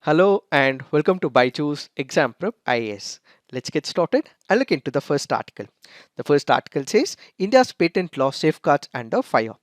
Hello and welcome to BYJU'S Exam Prep IAS. Let's get started and look into the first article. The first article says India's patent law safeguards under fire.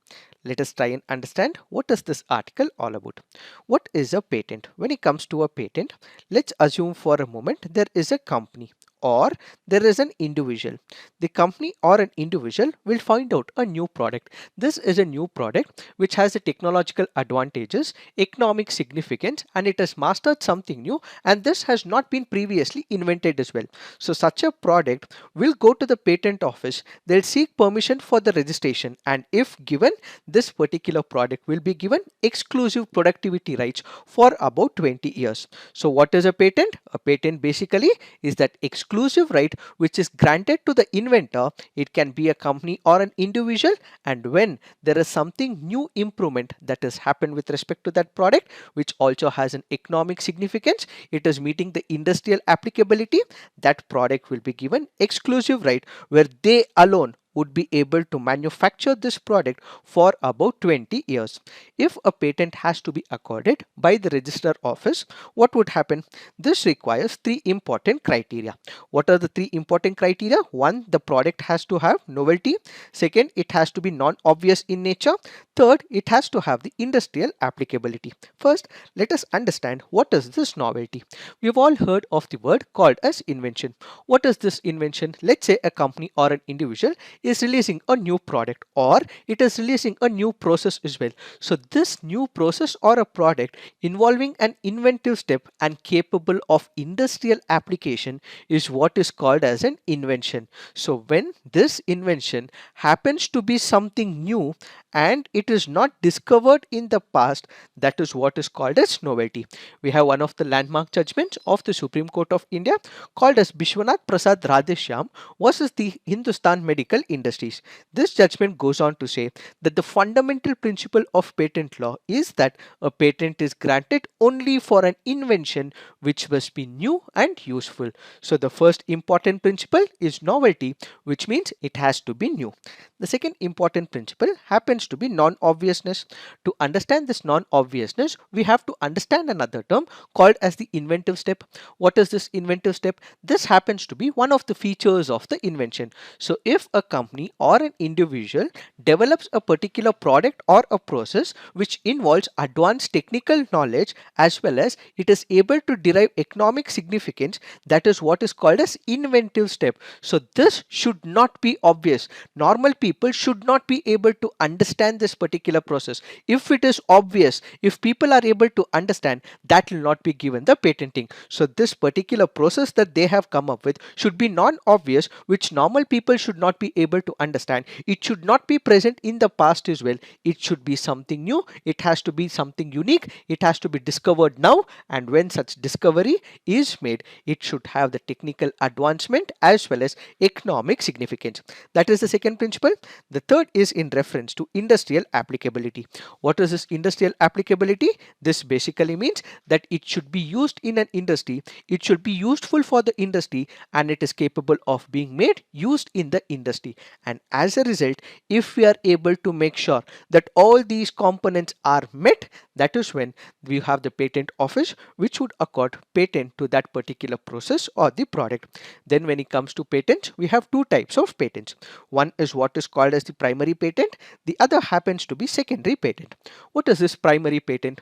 Let us try and understand what is this article all about. What is a patent? When it comes to a patent, let's assume for a moment there is a company or there is an individual. The company or an individual will find out a new product. This is a new product which has the technological advantages, economic significance, and it has mastered something new, and this has not been previously invented as well. So such a product will go to the patent office. They'll seek permission for the registration, and if given, this particular product will be given exclusive productivity rights for about 20 years. So what is a patent? A patent basically is that exclusive right which is granted to the inventor. It can be a company or an individual, and when there is something new improvement that has happened with respect to that product which also has an economic significance, it is meeting the industrial applicability, that product will be given exclusive right where they alone would be able to manufacture this product for about 20 years. If a patent has to be accorded by the registrar office, what would happen? This requires three important criteria. What are the three important criteria? One, the product has to have novelty. Second, it has to be non-obvious in nature. Third, it has to have the industrial applicability. First, let us understand what is this novelty. We've all heard of the word called as invention. What is this invention? Let's say a company or an individual is releasing a new product, or it is releasing a new process as well. So this new process or a product involving an inventive step and capable of industrial application is what is called as an invention. So when this invention happens to be something new and it is not discovered in the past, that is what is called as novelty. We have one of the landmark judgments of the Supreme Court of India called as Bishwanath Prasad Radheshyam versus the Hindustan Medical Industries. This judgment goes on to say that the fundamental principle of patent law is that a patent is granted only for an invention which must be new and useful. So the first important principle is novelty, which means it has to be new. The second important principle happens to be non-obviousness. To understand this non-obviousness, we have to understand another term called as the inventive step. What is this inventive step? This happens to be one of the features of the invention. So if a company or an individual develops a particular product or a process which involves advanced technical knowledge as well as it is able to derive economic significance, that is what is called as inventive step. So this should not be obvious. Normal people should not be able to understand this particular process. If it is obvious, if people are able to understand, that will not be given the patenting. So this particular process that they have come up with should be non-obvious, which normal people should not be able to understand. It should not be present in the past as well. It should be something new. It has to be something unique. It has to be discovered now, and when such discovery is made, it should have the technical advancement as well as economic significance. That is the second principle. The third is in reference to industrial applicability. What is this industrial applicability? This basically means that it should be used in an industry, it should be useful for the industry, and it is capable of being made used in the industry. And as a result, if we are able to make sure that all these components are met, that is when we have the patent office which would accord patent to that particular process or the product. Then when it comes to patents, we have two types of patents. One is what is called as the primary patent, the other happens to be secondary patent. What is this primary patent?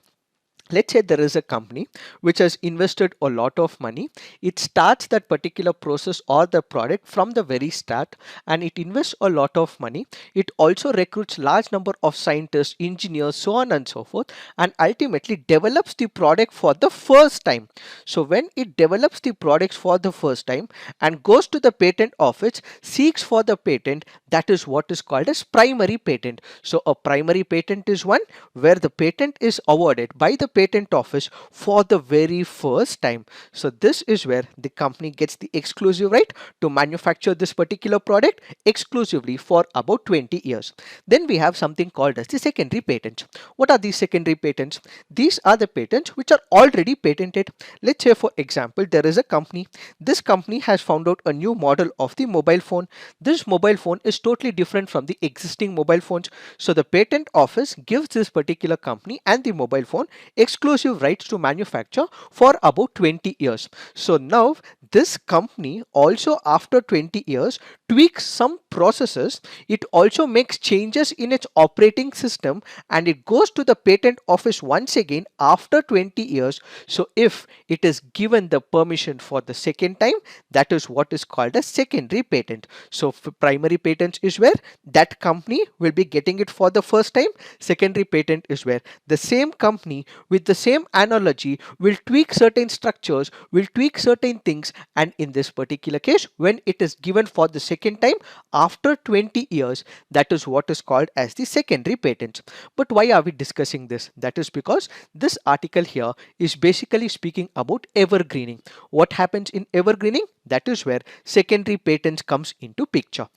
Let's say there is a company which has invested a lot of money. It starts that particular process or the product from the very start, and it invests a lot of money. It also recruits large number of scientists, engineers, so on and so forth, and ultimately develops the product for the first time. So when it develops the products for the first time and goes to the patent office, seeks for the patent, that is what is called as primary patent. So a primary patent is one where the patent is awarded by the patent office for the very first time. So this is where the company gets the exclusive right to manufacture this particular product exclusively for about 20 years. Then we have something called as the secondary patents. What are these secondary patents? These are the patents which are already patented. Let's say for example, there is a company. This company has found out a new model of the mobile phone. This mobile phone is totally different from the existing mobile phones. So the patent office gives this particular company and the mobile phone exclusive rights to manufacture for about 20 years. So now this company also after 20 years tweaks some processes. It also makes changes in its operating system and it goes to the patent office once again after 20 years. So if it is given the permission for the second time, that is what is called a secondary patent. So primary patents is where that company will be getting it for the first time. Secondary patent is where the same company with the same analogy will tweak certain structures, will tweak certain things, and in this particular case when it is given for the second time after 20 years, that is what is called as the secondary patent. But why are we discussing this? That is because this article here is basically speaking about evergreening. What happens in evergreening? That is where secondary patents comes into picture.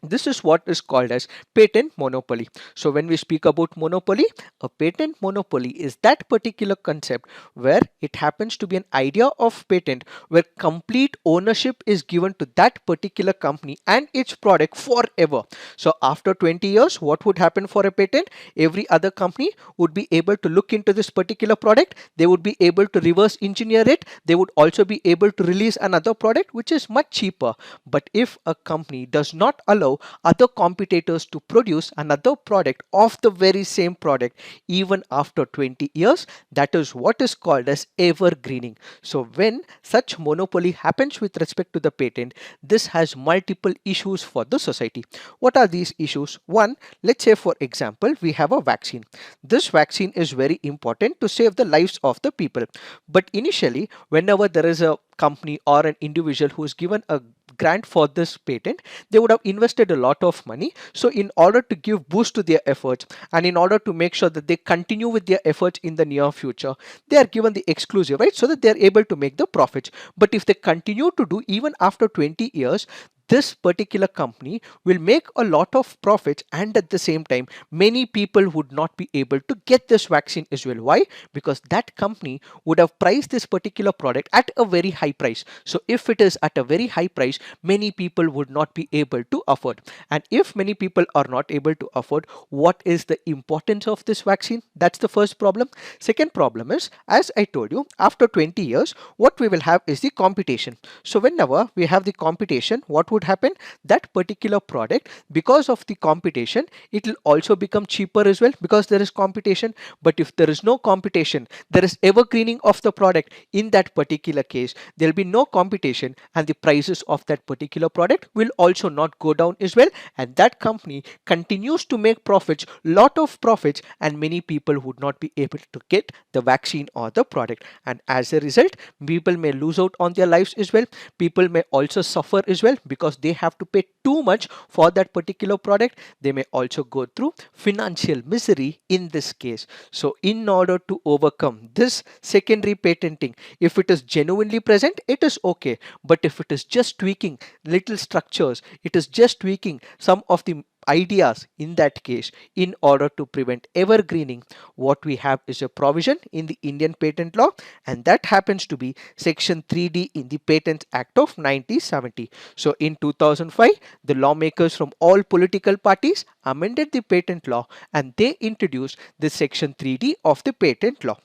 This is what is called as patent monopoly. So when we speak about monopoly, a patent monopoly is that particular concept where it happens to be an idea of patent where complete ownership is given to that particular company and its product forever. So after 20 years, what would happen for a patent? Every other company would be able to look into this particular product. They would be able to reverse engineer it. They would also be able to release another product which is much cheaper. But if a company does not allow other competitors to produce another product of the very same product even after 20 years, that is what is called as evergreening. So when such monopoly happens with respect to the patent, this has multiple issues for the society. What are these issues? One, let's say for example we have a vaccine. This vaccine is very important to save the lives of the people, but initially whenever there is a company or an individual who is given a grant for this patent, they would have invested a lot of money. So in order to give boost to their efforts and in order to make sure that they continue with their efforts in the near future, they are given the exclusive right so that they are able to make the profits. But if they continue to do even after 20 years, this particular company will make a lot of profits, and at the same time many people would not be able to get this vaccine as well. Why? Because that company would have priced this particular product at a very high price. So if it is at a very high price, many people would not be able to afford, and if many people are not able to afford, what is the importance of this vaccine? That's the first problem. Second problem is, as I told you, after 20 years what we will have is the competition. So whenever we have the competition, what would happen? That particular product, because of the competition, it will also become cheaper as well because there is competition. But if there is no competition, there is evergreening of the product. In that particular case, there will be no competition and the prices of that particular product will also not go down as well, and that company continues to make profits, lot of profits, and many people would not be able to get the vaccine or the product, and as a result people may lose out on their lives as well. People may also suffer as well because they have to pay too much for that particular product. They may also go through financial misery in this case. So in order to overcome this secondary patenting, if it is genuinely present, it is okay. But if it is just tweaking little structures, it is just tweaking some of the ideas, in that case, in order to prevent evergreening, what we have is a provision in the Indian patent law, and that happens to be section 3D in the Patents Act of 1970. So in 2005, the lawmakers from all political parties amended the patent law and they introduced the section 3D of the patent law.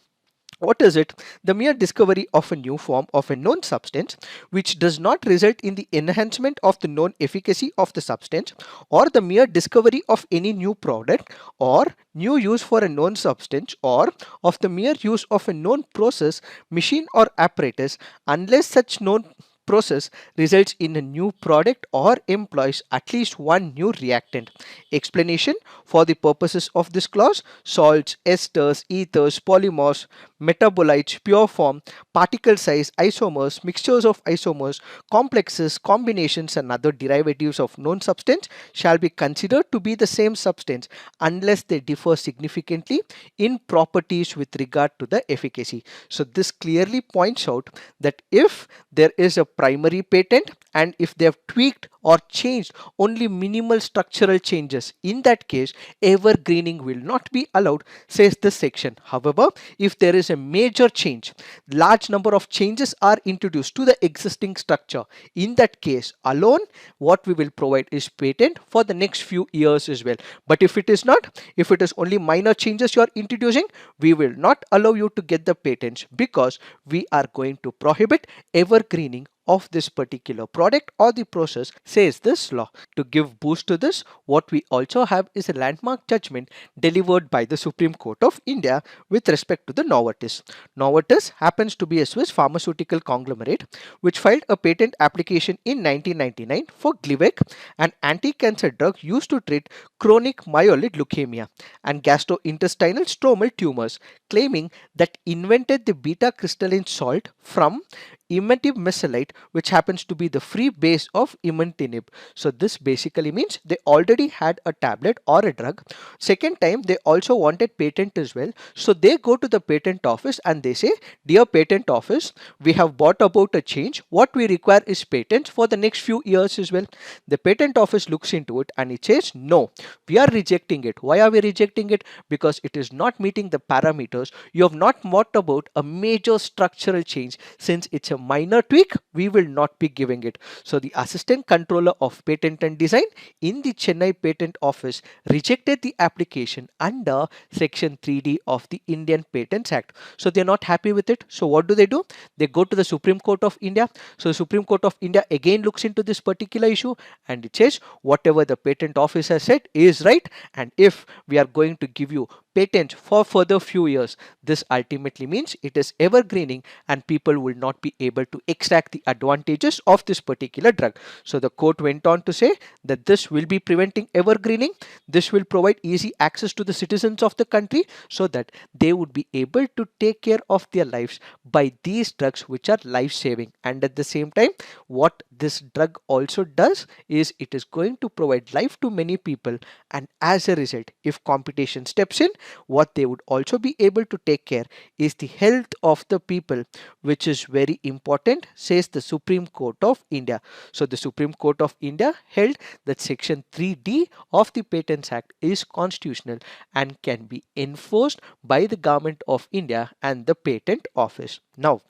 What is it? The mere discovery of a new form of a known substance which does not result in the enhancement of the known efficacy of the substance, or the mere discovery of any new product or new use for a known substance, or of the mere use of a known process, machine or apparatus, unless such known process results in a new product or employs at least one new reactant. Explanation: for the purposes of this clause, salts, esters, ethers, polymers, metabolites, pure form, particle size, isomers, mixtures of isomers, complexes, combinations, and other derivatives of known substance shall be considered to be the same substance unless they differ significantly in properties with regard to the efficacy. So this clearly points out that if there is a primary patent and if they have tweaked or changed only minimal structural changes, in that case evergreening will not be allowed, says this section. However, if there is a major change, large number of changes are introduced to the existing structure, in that case alone what we will provide is patent for the next few years as well. But if it is not, if it is only minor changes you are introducing, we will not allow you to get the patents, because we are going to prohibit evergreening of this particular product or the process, says this law. To give boost to this, what we also have is a landmark judgment delivered by the Supreme Court of India with respect to the Novartis. Novartis happens to be a Swiss pharmaceutical conglomerate which filed a patent application in 1999 for Glivec, an anti-cancer drug used to treat chronic myeloid leukemia and gastrointestinal stromal tumors, claiming that invented the beta crystalline salt from imetimecilate, which happens to be the free base of imatinib. So this basically means they already had a tablet or a drug. Second time they also wanted patent as well. So they go to the patent office and they say, dear patent office, we have brought about a change. What we require is patents for the next few years as well. The patent office looks into it and it says, no, we are rejecting it. Why are we rejecting it? Because it is not meeting the parameters. You have not brought about a major structural change. Since it's a minor tweak, we will not be giving it. So the assistant controller of patent and design in the Chennai patent office rejected the application under section 3D of the Indian Patents Act. So they're not happy with it. So what do? They go to the Supreme Court of India. So the Supreme Court of India again looks into this particular issue and it says whatever the patent office has said is right, and if we are going to give you patent for further few years, this ultimately means it is evergreening and people will not be able to extract the advantages of this particular drug. So the court went on to say that this will be preventing evergreening. This will provide easy access to the citizens of the country so that they would be able to take care of their lives by these drugs which are life saving. And at the same time, what this drug also does is it is going to provide life to many people, and as a result, if competition steps in, what they would also be able to take care is the health of the people, which is very important, says the Supreme Court of India. So the Supreme Court of India held that section 3D of the Patents Act is constitutional and can be enforced by the government of India and the patent office. Now,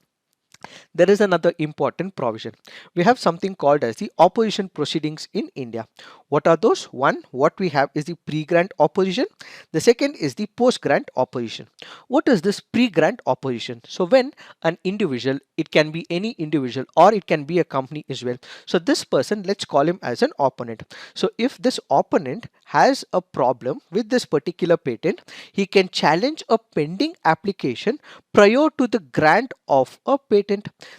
there is another important provision. We have something called as the opposition proceedings in India. What are those? One, what we have is the pre-grant opposition. The second is the post-grant opposition. What is this pre-grant opposition? So when an individual, it can be any individual or it can be a company as well. So this person, let's call him as an opponent. So if this opponent has a problem with this particular patent, he can challenge a pending application prior to the grant of a patent.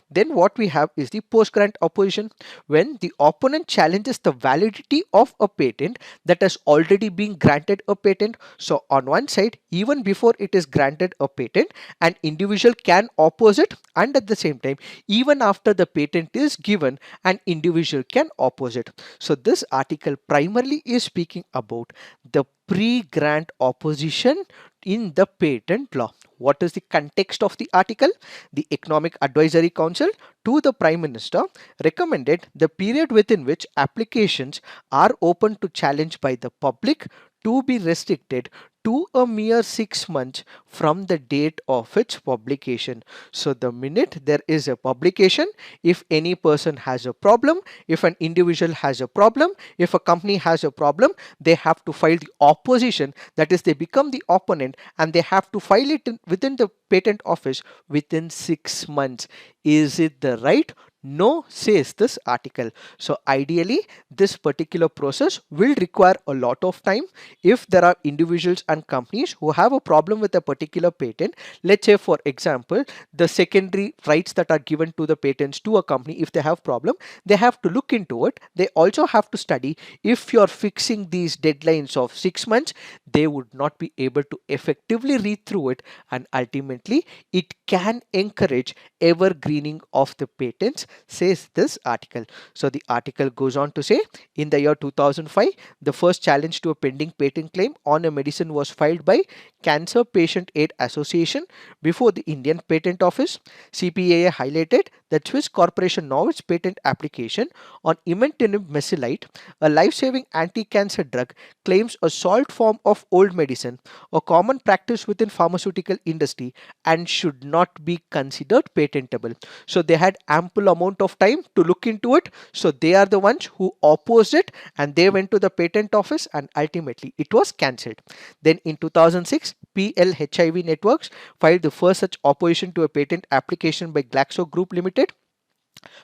Then what we have is the post-grant opposition, when the opponent challenges the validity of a patent that has already been granted a patent. So on one side, even before it is granted a patent, an individual can oppose it, and at the same time, even after the patent is given, an individual can oppose it. So this article primarily is speaking about the pre-grant opposition in the patent law. What is the context of the article? The Economic Advisory Council to the Prime Minister recommended the period within which applications are open to challenge by the public to be restricted to a mere 6 months from the date of its publication. So the minute there is a publication, if any person has a problem, if an individual has a problem, if a company has a problem, they have to file the opposition, that is they become the opponent, and they have to file it within the patent office within 6 months. Is it the right? No, says this article. So ideally, this particular process will require a lot of time. If there are individuals and companies who have a problem with a particular patent, let's say for example, the secondary rights that are given to the patents to a company, if they have problem, they have to look into it. They also have to study if you're fixing these deadlines of 6 months, they would not be able to effectively read through it, and ultimately it can encourage evergreening of the patents, says this article. So the article goes on to say, in the year 2005, the first challenge to a pending patent claim on a medicine was filed by Cancer Patient Aid Association before the Indian Patent Office. CPAA highlighted that Swiss corporation Novus patent application on imatinib mesylate, a life-saving anti-cancer drug, claims a salt form of old medicine, a common practice within pharmaceutical industry, and should not be considered patentable. So they had ample amount of time to look into it. So they are the ones who opposed it, and they went to the patent office, and ultimately it was cancelled. Then in 2006, PLHIV Networks filed the first such opposition to a patent application by Glaxo Group Limited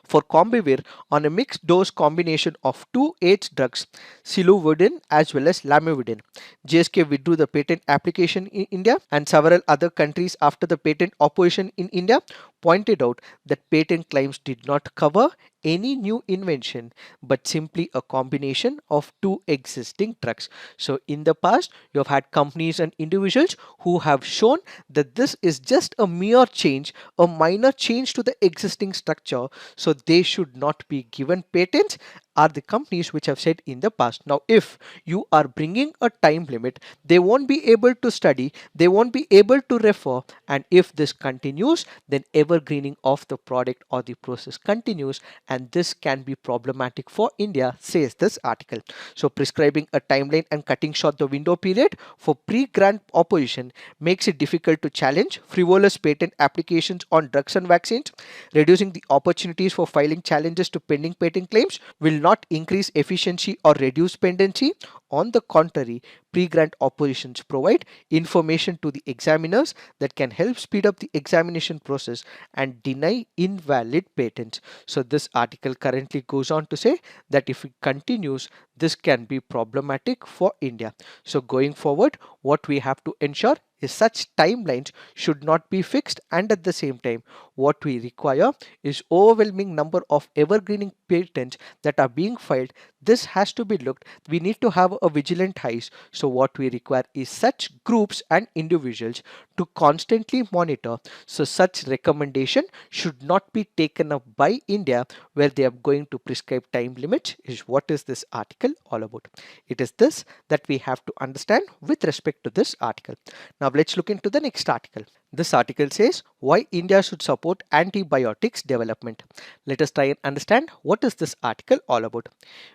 for Combivir on a mixed dose combination of two AIDS drugs, siluvidin as well as lamivudine. GSK withdrew the patent application in India, and several other countries after the patent opposition in India pointed out that patent claims did not cover any new invention but simply a combination of two existing drugs. So in the past, you have had companies and individuals who have shown that this is just a mere change, a minor change to the existing structure, so they should not be given patents, are the companies which have said in the past. Now if you are bringing a time limit, they won't be able to study, they won't be able to refer, and if this continues, then evergreening of the product or the process continues, and this can be problematic for India, says this article. So prescribing a timeline and cutting short the window period for pre-grant opposition makes it difficult to challenge frivolous patent applications on drugs and vaccines. Reducing the opportunities for filing challenges to pending patent claims will not increase efficiency or reduce pendency. On the contrary, pre-grant oppositions provide information to the examiners that can help speed up the examination process and deny invalid patents. So this article currently goes on to say that if it continues, this can be problematic for India. So going forward, what we have to ensure is such timelines should not be fixed, and at the same time what we require is overwhelming number of evergreening patents that are being filed. This has to be looked. We need to have a vigilant eyes. So what we require is such groups and individuals to constantly monitor. So such recommendation should not be taken up by India where they are going to prescribe time limits, is what is this article all about. It is this that we have to understand with respect to this article. Now let's look into the next article. This article says why India should support antibiotics development. Let us try and understand what is this article all about.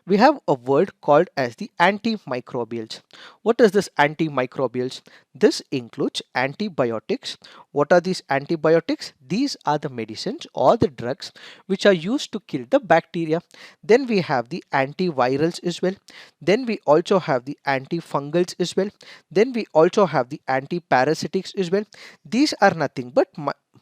We have a word called as the antimicrobials. What is this antimicrobials? This includes antibiotics. What are these antibiotics? These are the medicines or the drugs which are used to kill the bacteria. Then we have the antivirals as well. Then we also have the antifungals as well. Then we also have the antiparasitics as well. These are nothing but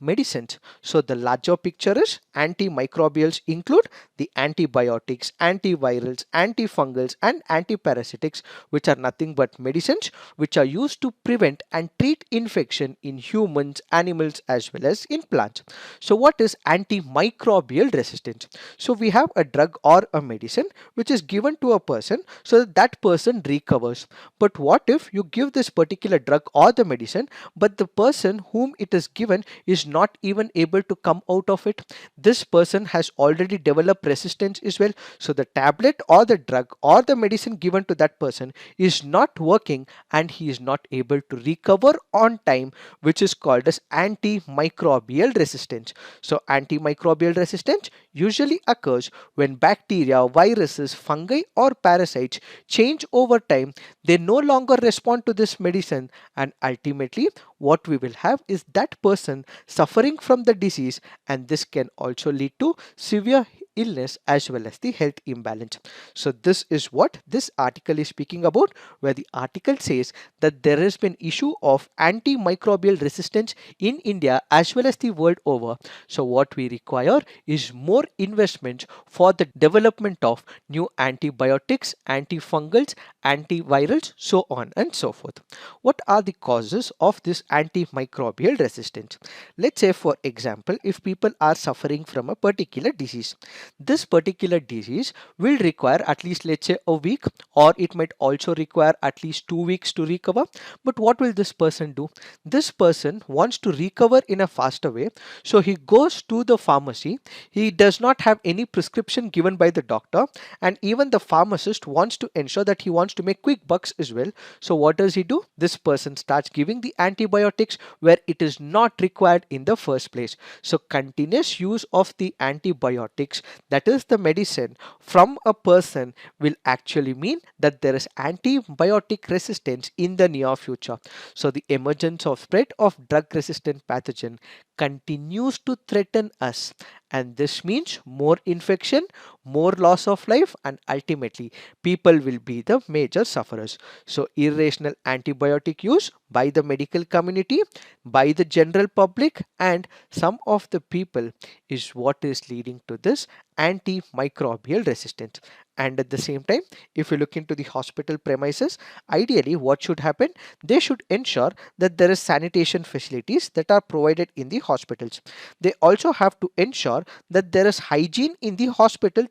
medicines. So the larger picture is antimicrobials include the antibiotics, antivirals, antifungals and antiparasitics, which are nothing but medicines which are used to prevent and treat infection in humans, animals as well as in plants. So what is antimicrobial resistance? So we have a drug or a medicine which is given to a person so that that person recovers. But what if you give this particular drug or the medicine, but the person whom it is given is not even able to come out of it? This person has already developed resistance as well. So the tablet or the drug or the medicine given to that person is not working and he is not able to recover on time, which is called as antimicrobial resistance. So antimicrobial resistance usually occurs when bacteria, viruses, fungi or parasites change over time. They no longer respond to this medicine, and ultimately what we will have is that person suffering from the disease, and this can also lead to severe illness as well as the health imbalance. So this is what this article is speaking about, where the article says that there has been issue of antimicrobial resistance in India as well as the world over. So what we require is more investment for the development of new antibiotics, antifungals, antivirals, so on and so forth. What are the causes of this antimicrobial resistance? Let's say for example, if people are suffering from a particular disease, This particular disease will require at least, let's say, a week, or it might also require at least 2 weeks to recover. But what will this person do? This person wants to recover in a faster way, so he goes to the pharmacy. He does not have any prescription given by the doctor, and even the pharmacist wants to ensure that he wants to make quick bucks as well. So what does he do? This person starts giving the antibiotics where it is not required in the first place. So continuous use of the antibiotics, that is the medicine, from a person will actually mean that there is antibiotic resistance in the near future. So the emergence of spread of drug resistant pathogen continues to threaten us, and this means more infection, more loss of life, and ultimately people will be the major sufferers. So irrational antibiotic use by the medical community, by the general public, and some of the people is what is leading to this antimicrobial resistance. And at the same time, if you look into the hospital premises, ideally what should happen? They should ensure that there is sanitation facilities that are provided in the hospitals. They also have to ensure that there is hygiene in the hospital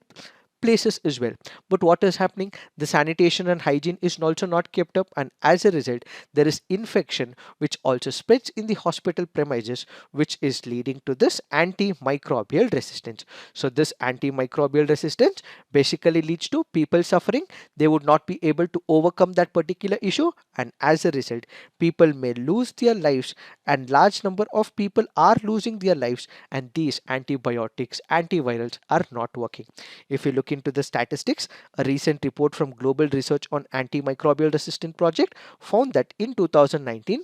places as well. But what is happening? The sanitation and hygiene is also not kept up, and as a result there is infection which also spreads in the hospital premises, which is leading to this antimicrobial resistance. So this antimicrobial resistance basically leads to people suffering. They would not be able to overcome that particular issue, and as a result people may lose their lives, and large number of people are losing their lives, and these antibiotics, antivirals are not working. If you look into the statistics, a recent report from Global Research on Antimicrobial Resistant Project found that in 2019,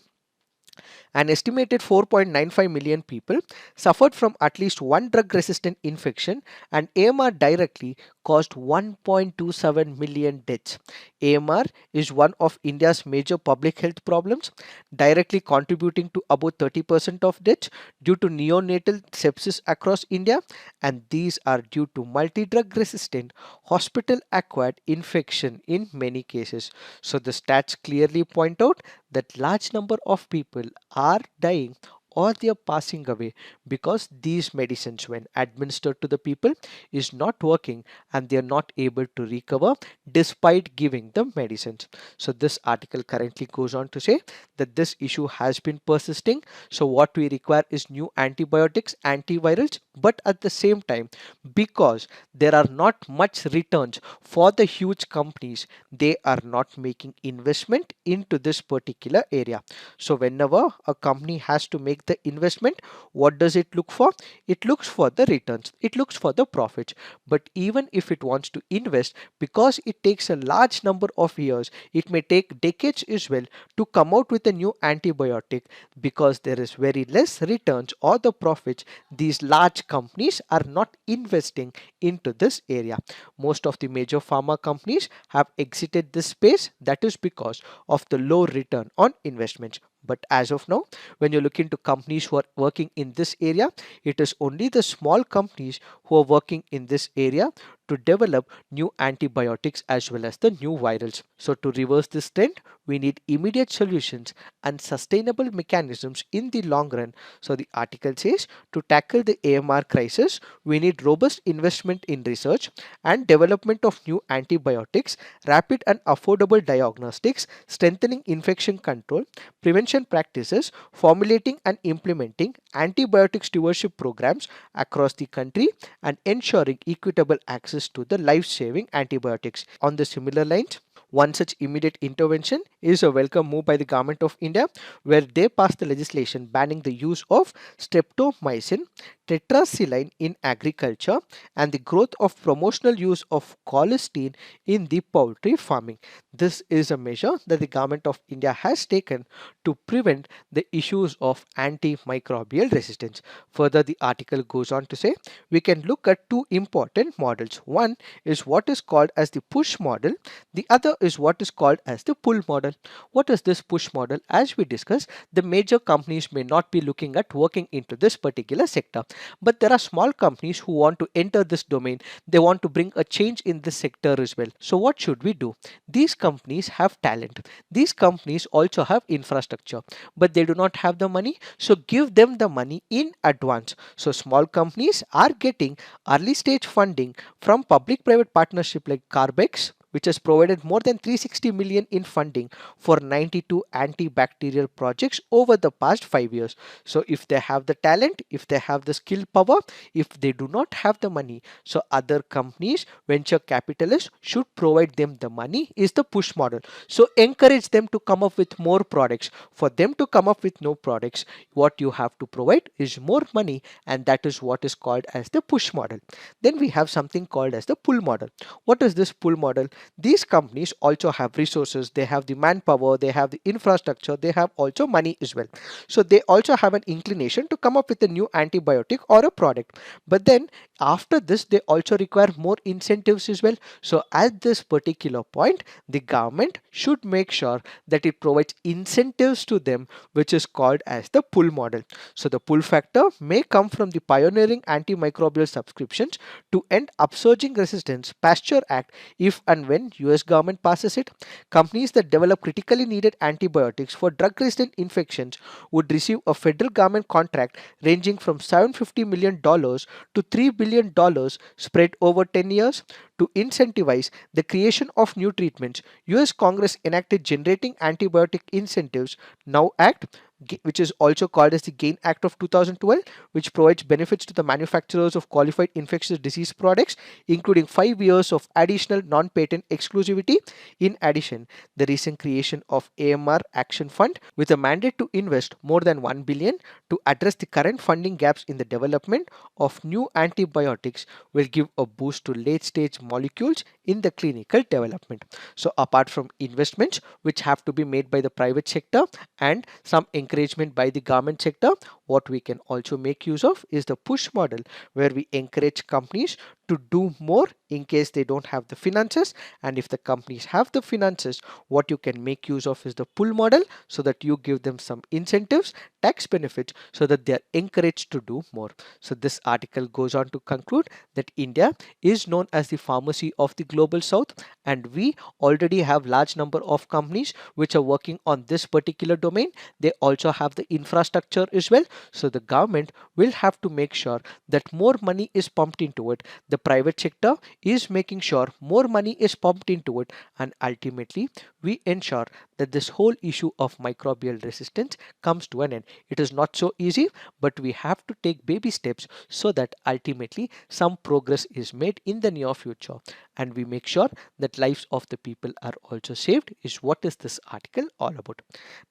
an estimated 4.95 million people suffered from at least one drug resistant infection, and AMR directly caused 1.27 million deaths. AMR is one of India's major public health problems, directly contributing to about 30% of deaths due to neonatal sepsis across India, and these are due to multi-drug resistant hospital acquired infection in many cases. So the stats clearly point out that large number of people are dying or they are passing away because these medicines, when administered to the people, is not working, and they are not able to recover despite giving the medicines. So this article currently goes on to say that this issue has been persisting. So what we require is new antibiotics, antivirals, but at the same time, because there are not much returns for the huge companies, they are not making investment into this particular area. So whenever a company has to make the investment, what does it look for? It looks for the returns, it looks for the profits. But even if it wants to invest, because it takes a large number of years, it may take decades as well to come out with a new antibiotic, because there is very less returns or the profits, these large companies are not investing into this area. Most of the major pharma companies have exited this space. That is because of the low return on investments. But as of now, when you look into companies who are working in this area, it is only the small companies who are working in this area to develop new antibiotics as well as the new virals. So to reverse this trend, we need immediate solutions and sustainable mechanisms in the long run. So the article says to tackle the AMR crisis, we need robust investment in research and development of new antibiotics, rapid and affordable diagnostics, strengthening infection control, prevention practices, formulating and implementing antibiotic stewardship programs across the country, and ensuring equitable access to the life-saving antibiotics. On the similar lines, one such immediate intervention is a welcome move by the Government of India, where they passed the legislation banning the use of streptomycin, tetracycline in agriculture, and the growth of promotional use of colistin in the poultry farming. This is a measure that the Government of India has taken to prevent the issues of antimicrobial resistance. Further, the article goes on to say we can look at two important models. One is what is called as the push model, the other is what is called as the pull model. What is this push model? As we discussed, the major companies may not be looking at working into this particular sector. But there are small companies who want to enter this domain. They want to bring a change in this sector as well. So what should we do? These companies have talent. These companies also have infrastructure, but they do not have the money. So give them the money in advance. So small companies are getting early stage funding from public private partnership like Carbex, which has provided more than 360 million in funding for 92 antibacterial projects over the past 5 years. So if they have the talent, if they have the skill power, if they do not have the money, so other companies, venture capitalists should provide them the money is the push model. So encourage them to come up with more products. For them to come up with no products, what you have to provide is more money, and that is what is called as the push model. Then we have something called as the pull model. What is this pull model? These companies also have resources, they have the manpower, they have the infrastructure, they have also money as well. So they also have an inclination to come up with a new antibiotic or a product. But then after this, they also require more incentives as well. So at this particular point, the government should make sure that it provides incentives to them, which is called as the pull model. So the pull factor may come from the pioneering antimicrobial subscriptions to end upsurging resistance pasture act if and when US government passes it. Companies that develop critically needed antibiotics for drug resistant infections would receive a federal government contract ranging from $750 million to $3 billion spread over 10 years. To incentivize the creation of new treatments, US Congress enacted Generating Antibiotic Incentives Now Act, which is also called as the GAIN Act of 2012, which provides benefits to the manufacturers of qualified infectious disease products, including 5 years of additional non-patent exclusivity. In addition, the recent creation of AMR Action Fund with a mandate to invest more than 1 billion to address the current funding gaps in the development of new antibiotics will give a boost to late-stage molecules in the clinical development. So apart from investments which have to be made by the private sector and some encouragement by the government sector, what we can also make use of is the push model, where we encourage companies to do more in case they don't have the finances. And if the companies have the finances, what you can make use of is the pull model, so that you give them some incentives, tax benefits, so that they are encouraged to do more. So this article goes on to conclude that India is known as the pharmacy of the global south, and we already have large number of companies which are working on this particular domain. They also have the infrastructure as well. So the government will have to make sure that more money is pumped into it. The private sector is making sure more money is pumped into it, and ultimately we ensure that this whole issue of microbial resistance comes to an end. It is not so easy, but we have to take baby steps so that ultimately some progress is made in the near future, and we make sure that lives of the people are also saved, is what is this article all about.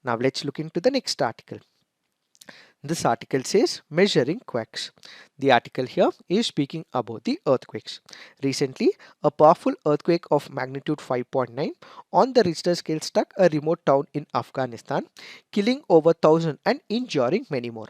Now let's look into the next article. This article says measuring quakes. The article here is speaking about the earthquakes. Recently, a powerful earthquake of magnitude 5.9 on the Richter scale struck a remote town in Afghanistan, killing over 1,000 and injuring many more.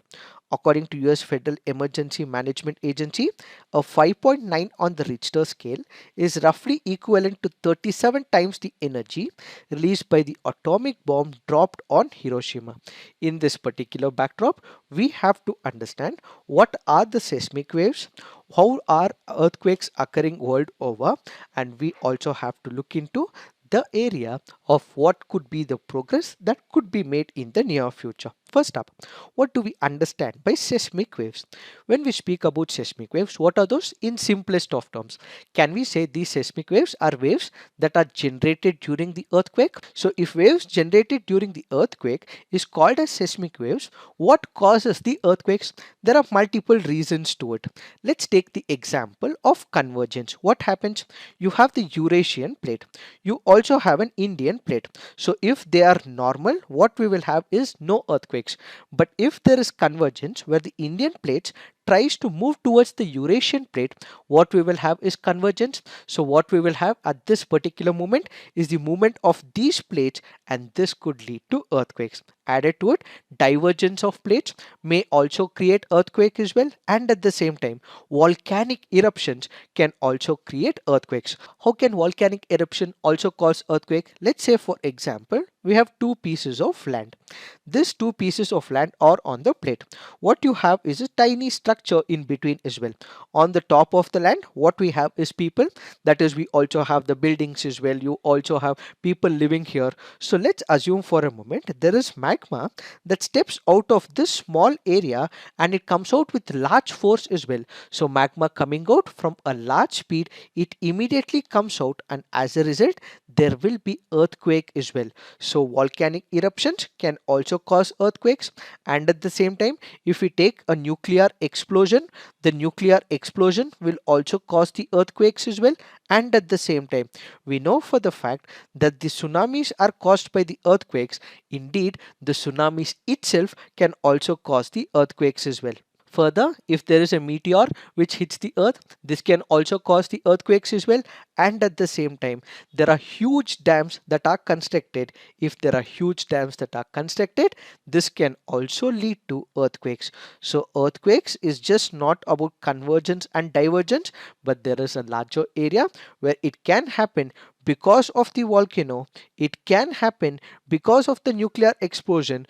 According to US Federal Emergency Management Agency, a 5.9 on the Richter scale is roughly equivalent to 37 times the energy released by the atomic bomb dropped on Hiroshima. In this particular backdrop, we have to understand what are the seismic waves, how are earthquakes occurring world over, and we also have to look into the area of what could be the progress that could be made in the near future. First up, what do we understand by seismic waves? When we speak about seismic waves, what are those in simplest of terms? Can we say these seismic waves are waves that are generated during the earthquake? So if waves generated during the earthquake is called as seismic waves, what causes the earthquakes? There are multiple reasons to it. Let's take the example of convergence. What happens? You have the Eurasian plate. You also have an Indian plate. So if they are normal, what we will have is no earthquakes. But if there is convergence where the Indian plates tries to move towards the Eurasian plate, what we will have is convergence. So what we will have at this particular moment is the movement of these plates, and this could lead to earthquakes. added to it, divergence of plates may also create earthquake as well, and at the same time volcanic eruptions can also create earthquakes. How can volcanic eruption also cause earthquake? Let's say for example we have two pieces of land. These two pieces of land are on the plate. What you have is a tiny structure in between as well. On the top of the land, what we have is people. That is, we also have the buildings as well. You also have people living here. So let's assume for a moment there is magma that steps out of this small area and it comes out with large force as well. So magma coming out from a large speed, it immediately comes out, and as a result there will be earthquake as well. So volcanic eruptions can also cause earthquakes, and at the same time if we take a nuclear explosion, the nuclear explosion will also cause the earthquakes as well. And at the same time we know for the fact that the tsunamis are caused by the earthquakes. Indeed, the tsunamis itself can also cause the earthquakes as well. Further, if there is a meteor which hits the earth, this can also cause the earthquakes as well. And at the same time, there are huge dams that are constructed. If there are huge dams that are constructed, this can also lead to earthquakes. So earthquakes is just not about convergence and divergence, but there is a larger area where it can happen because of the volcano. It can happen because of the nuclear explosion.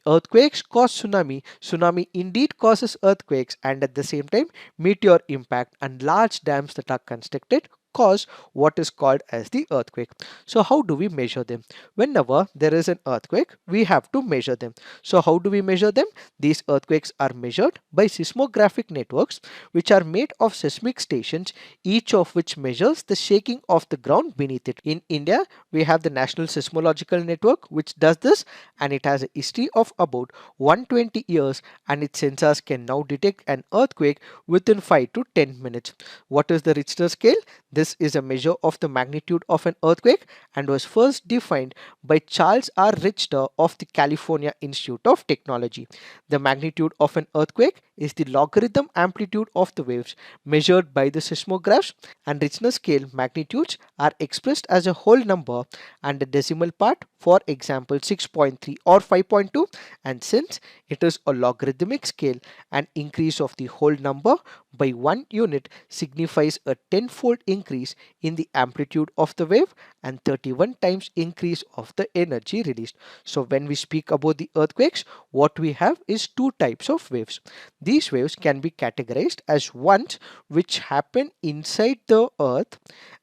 Earthquakes cause tsunami. Tsunami indeed causes earthquakes, and at the same time meteor impact and large dams that are constructed cause what is called as the earthquake. So how do we measure them? Whenever there is an earthquake, we have to measure them. So how do we measure them? These earthquakes are measured by seismographic networks, which are made of seismic stations, each of which measures the shaking of the ground beneath it. In India, we have the National Seismological Network, which does this, and it has a history of about 120 years, and its sensors can now detect an earthquake within 5 to 10 minutes. What is the Richter scale? This is a measure of the magnitude of an earthquake and was first defined by Charles R. Richter of the California Institute of Technology. The magnitude of an earthquake is the logarithm amplitude of the waves measured by the seismographs, and Richter scale magnitudes are expressed as a whole number and a decimal part, for example 6.3 or 5.2, and since it is a logarithmic scale, an increase of the whole number by 1 unit signifies a tenfold increase in the amplitude of the wave and 31 times increase of the energy released. So when we speak about the earthquakes, what we have is two types of waves. These waves can be categorized as ones which happen inside the earth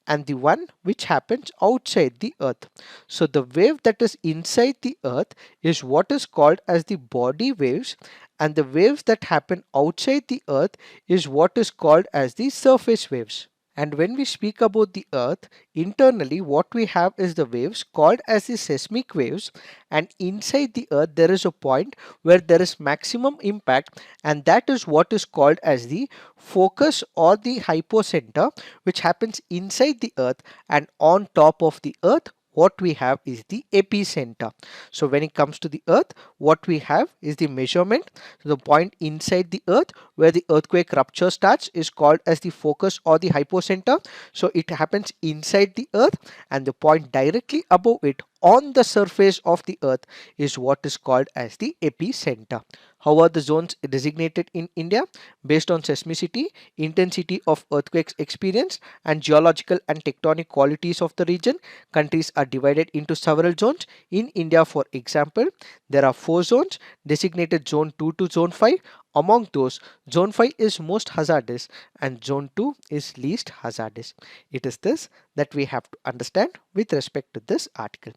and the one which happens outside the earth. So the wave that is inside the earth is what is called as the body waves, and the waves that happen outside the earth is what is called as the surface waves. And when we speak about the earth, internally what we have is the waves called as the seismic waves, and inside the earth there is a point where there is maximum impact, and that is what is called as the focus or the hypocenter, which happens inside the earth, and on top of the earth what we have is the epicenter. So when it comes to the earth, what we have is the measurement. So the point inside the earth where the earthquake rupture starts is called as the focus or the hypocenter. So it happens inside the earth, and the point directly above it on the surface of the earth is what is called as the epicenter. How are the zones designated in India? Based on seismicity, intensity of earthquakes experienced, and geological and tectonic qualities of the region, countries are divided into several zones. In India, for example, there are 4 zones designated Zone 2 to Zone 5. Among those, Zone 5 is most hazardous and Zone 2 is least hazardous. It is this that we have to understand with respect to this article.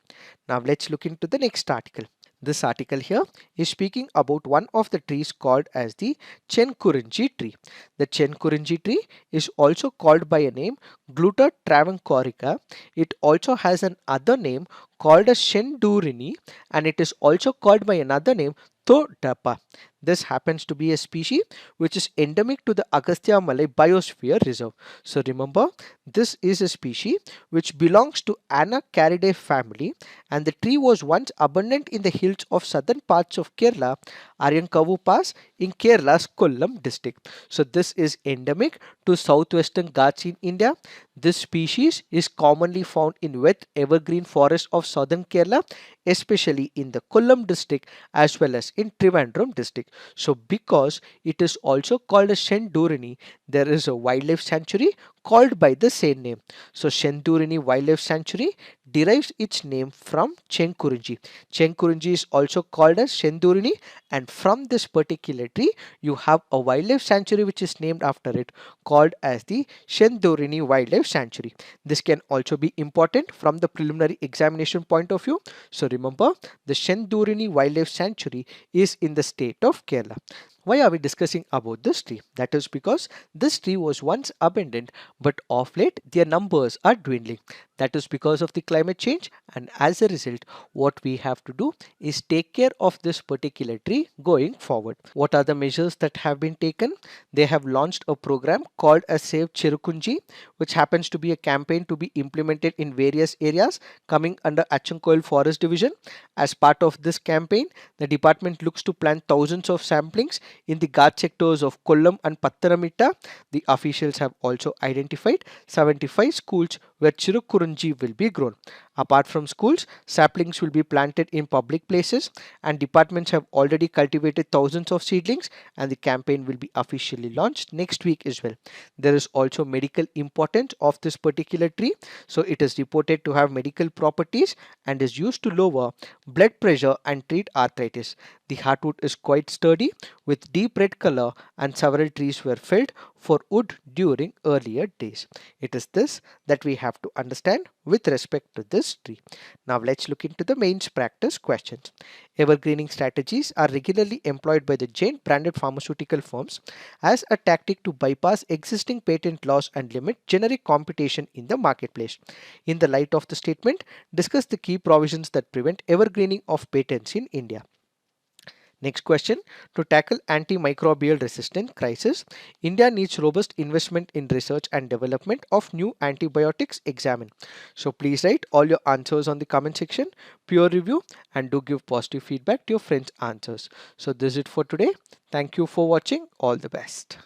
Now let's look into the next article. This article here is speaking about one of the trees called as the Chenkurinji tree. The Chenkurinji tree is also called by a name Gluta travancoricea. It also has an other name called as Shendurini, and it is also called by another name Thodapa. This happens to be a species which is endemic to the Agastya Malay Biosphere Reserve. So remember, this is a species which belongs to Anacaridae family, and the tree was once abundant in the hills of southern parts of Kerala. Aryankavu Pass in Kerala's Kollam district. So this is endemic to southwestern Ghats in India. This species is commonly found in wet evergreen forests of southern Kerala, especially in the Kollam district as well as in Trivandrum district. So because it is also called a Shendurini, there is a wildlife sanctuary called by the same name. So Shendurini Wildlife Sanctuary derives its name from Chenkurinji. Chenkurinji is also called as Shendurini, and from this particular tree you have a wildlife sanctuary which is named after it, called as the Shendurini Wildlife Sanctuary. This can also be important from the preliminary examination point of view. So remember, the Shendurini Wildlife Sanctuary is in the state of Kerala. Why are we discussing about this tree? That is because this tree was once abundant, but of late their numbers are dwindling. That is because of the climate change, and as a result, what we have to do is take care of this particular tree going forward. What are the measures that have been taken? They have launched a program called as Save Chenkurinji, which happens to be a campaign to be implemented in various areas coming under Achenkoil Forest Division. As part of this campaign, the department looks to plant thousands of samplings in the Ghat sectors of Kollam and Pattanamthitta. The officials have also identified 75 schools where Chenkurinji will be grown. Apart from schools, saplings will be planted in public places, and departments have already cultivated thousands of seedlings, and the campaign will be officially launched next week as well. There is also medical importance of this particular tree. So it is reported to have medical properties and is used to lower blood pressure and treat arthritis. The hardwood is quite sturdy with deep red color, and several trees were felled for wood during earlier days. It is this that we have to understand with respect to this tree. Now let's look into the mains practice questions. Evergreening strategies are regularly employed by the giant branded pharmaceutical firms as a tactic to bypass existing patent laws and limit generic competition in the marketplace. In the light of the statement, discuss the key provisions that prevent evergreening of patents in India. Next question. To tackle antimicrobial resistant crisis, India needs robust investment in research and development of new antibiotics. Examine. So please write all your answers on the comment section, peer review, and do give positive feedback to your friends' answers. So this is it for today. Thank you for watching. All the best.